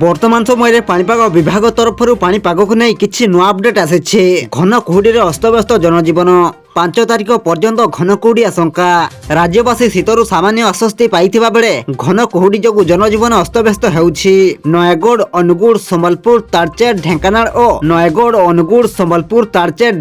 ବର୍ତ୍ତମାନ ସମୟରେ ପାଣିପାଗ ବିଭାଗ ତରଫରୁ ପାଣିପାଗକୁ ନେଇ କିଛି ନୂଆ ଅପଡେଟ୍ ଆସିଛି। ଘନ କୁହୁଡିରେ ଅସ୍ତବ୍ୟସ୍ତ ଜନଜୀବନ। 5 ତାରିଖ ପର୍ଯ୍ୟନ୍ତ ଘନ କୁହୁଡି ଆଶଙ୍କା। ରାଜ୍ୟବାସୀ ଶୀତରୁ ସାମାନ୍ୟ ଆଶ୍ୱସ୍ତି ପାଇଥିବା ବେଳେ ଘନ କୁହୁଡି ଯୋଗୁଁ ଜନଜୀବନ ଅସ୍ତବ୍ୟସ୍ତ ହେଉଛି। ନୟାଗଡ଼, ଅନୁଗୁଳ, ସମ୍ବଲପୁର, ତାଳଚେର, ଢେଙ୍କାନାଳ ଓ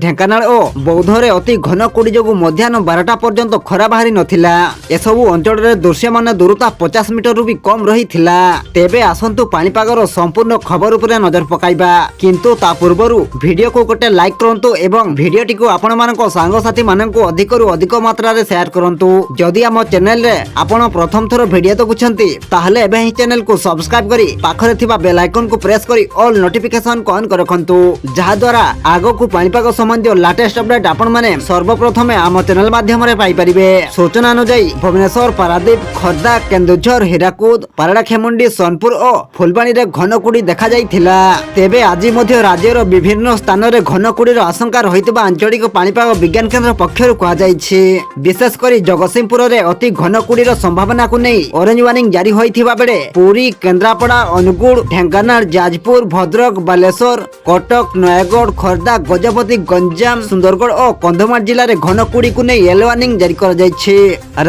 ଢେଙ୍କାନାଳ ଓ ବୌଦ୍ଧରେ ଅତି ଘନ କୁହୁଡି ଯୋଗୁଁ ମଧ୍ୟାହ୍ନ 12ଟା ପର୍ଯ୍ୟନ୍ତ ଖରା ବାହାରି ନଥିଲା। ଏସବୁ ଅଞ୍ଚଳରେ ଦୃଶ୍ୟମାନ ଦୂରତା 50 ମିଟରରୁ ବି କମ୍ ରହିଥିଲା। ତେବେ ଆସନ୍ତୁ ପାଣିପାଗର ସମ୍ପୂର୍ଣ୍ଣ ଖବର ଉପରେ ନଜର ପକାଇବା। କିନ୍ତୁ ତା ପୂର୍ବରୁ ଭିଡିଓକୁ ଗୋଟେ ଲାଇକ୍ କରନ୍ତୁ ଏବଂ ଭିଡିଓଟିକୁ ଆପଣମାନଙ୍କ ସାଙ୍ଗସାଥୀ ମାନଙ୍କୁ ଅଧିକରୁ ଅଧିକ ମାତ୍ରାରେ ସେୟାର କରନ୍ତୁ। ଯଦି ଆମ ଚ୍ୟାନେଲରେ ଆପଣ ପ୍ରଥମ ଥର ଭିଡିଓ ଦେଖୁଛନ୍ତି ତାହେଲେ ଏବେ ହିଁ ଚ୍ୟାନେଲକୁ ସବସ୍କ୍ରାଇବ କରି ପାଖରେ ଥିବା ବେଲ୍ ଆଇକନକୁ ପ୍ରେସ୍ କରି ଅଲ୍ ନୋଟିଫିକେସନକୁ ଅନ୍ କରି ରଖନ୍ତୁ, ଯାହାଦ୍ୱାରା ଆଗକୁ ପାଣିପାଗ ସମ୍ବନ୍ଧୀୟ ଲାଟେଷ୍ଟ ଅପଡେଟ୍ ଆପଣମାନେ ସର୍ବପ୍ରଥମେ ଆମ ଚ୍ୟାନେଲ ମାଧ୍ୟମରେ ପାଇପାରିବେ। ସୂଚନା ଅନୁଯାୟୀ ଭୁବନେଶ୍ୱର, ପାରାଦୀପ, ଖୋର୍ଦ୍ଧା, କେନ୍ଦୁଝର, ହୀରାକୁଦ, ପାରଳାଖେମୁଣ୍ଡି, ସୋନପୁର ଓ ଫୁଲବାଣୀରେ ଘନ କୁହୁଡି ଦେଖାଯାଇଥିଲା। ତେବେ ଆଜି ମଧ୍ୟ ରାଜ୍ୟର ବିଭିନ୍ନ ସ୍ଥାନରେ ଘନ କୁହୁଡିର ଆଶଙ୍କା ରହିଥିବା ଆଞ୍ଚଳିକ ପାଣିପାଗ ବିଜ୍ଞାନ କେନ୍ଦ୍ର ପକ୍ଷରୁ କୁହାଯାଇଛି। ବିଶେଷ କରି ଜଗତସିଂହପୁରରେ ଅତି ଘନ କୁହୁଡିର ସମ୍ଭାବନାକୁ ନେଇ ଅରେଞ୍ଜ ୱାର୍ଣ୍ଣିଂ ଜାରି ହୋଇଥିବା ବେଳେ ପୁରୀ, କେନ୍ଦ୍ରାପଡ଼ା, ଅନୁଗୁଳ, ଢେଙ୍କାନାଳ, ଯାଜପୁର, ଭଦ୍ରକ, ବାଲେଶ୍ୱର, କଟକ, ନୟାଗଡ଼, ଖୋର୍ଦ୍ଧା, ଗଜପତି, ଗଞ୍ଜାମ, ସୁନ୍ଦରଗଡ଼ ଓ କନ୍ଧମାଳ ଜିଲ୍ଲାରେ ଘନ କୁହୁଡିକୁ ନେଇ ୟେଲୋ ୱାର୍ଣ୍ଣିଂ ଜାରି କରାଯାଇଛି।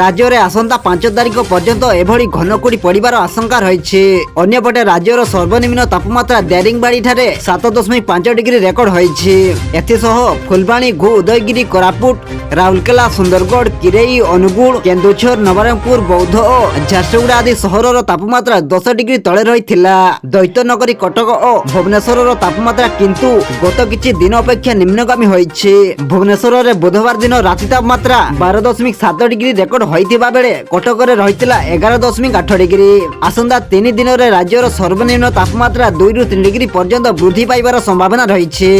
ରାଜ୍ୟରେ ଆସନ୍ତା 5 ତାରିଖ ପର୍ଯ୍ୟନ୍ତ ଏଭଳି ଘନ କୁହୁଡି ପଡ଼ିବାର ଆଶଙ୍କା ରହିଛି। ଅନ୍ୟପଟେ ରାଜ୍ୟର ସର୍ବନିମ୍ନ ତାପମାତ୍ରା ଦାରିଙ୍ଗବାଡ଼ି ଠାରେ 7.5 ଡିଗ୍ରୀ ରେକର୍ଡ ହୋଇଛି। ଏଥିସହ ଫୁଲବାଣୀ, ଉଦୟଗିରି, କୋରାପୁଟ, ରାଉରକେଲା, ସୁନ୍ଦରଗଡ଼, କିରେଇ, ଅନୁଗୁଳ, କେନ୍ଦୁଝର, ନବରଙ୍ଗପୁର, ବୌଦ୍ଧ ଓ ଝାରସୁଗୁଡ଼ା ଆଦି ସହରର ତାପମାତ୍ରା 10 ଡିଗ୍ରୀ ତଳେ ରହିଥିଲା। ଦୈତ୍ୟନଗରୀ, କଟକ ଓ ଭୁବନେଶ୍ୱରର ତାପମାତ୍ରା କିନ୍ତୁ ଗତ କିଛି ଦିନ ଅପେକ୍ଷା ନିମ୍ନଗାମୀ ହୋଇଛି। ଭୁବନେଶ୍ୱରରେ ବୁଧବାର ଦିନ ରାତି ତାପମାତ୍ରା 12.7 ଡିଗ୍ରୀ ରେକର୍ଡ ହୋଇଥିବା ବେଳେ କଟକରେ ରହିଥିଲା 11.8 ଡିଗ୍ରୀ। ଆସନ୍ତା 3 ଦିନରେ ରାଜ୍ୟର ସର୍ବନିମ୍ନ ତାପମାତ୍ରା 2ରୁ 3 ଡିଗ୍ରୀ ପର୍ଯ୍ୟନ୍ତ ବୃଦ୍ଧି ପାଇବାର ସମ୍ଭାବନା ରହିଛି।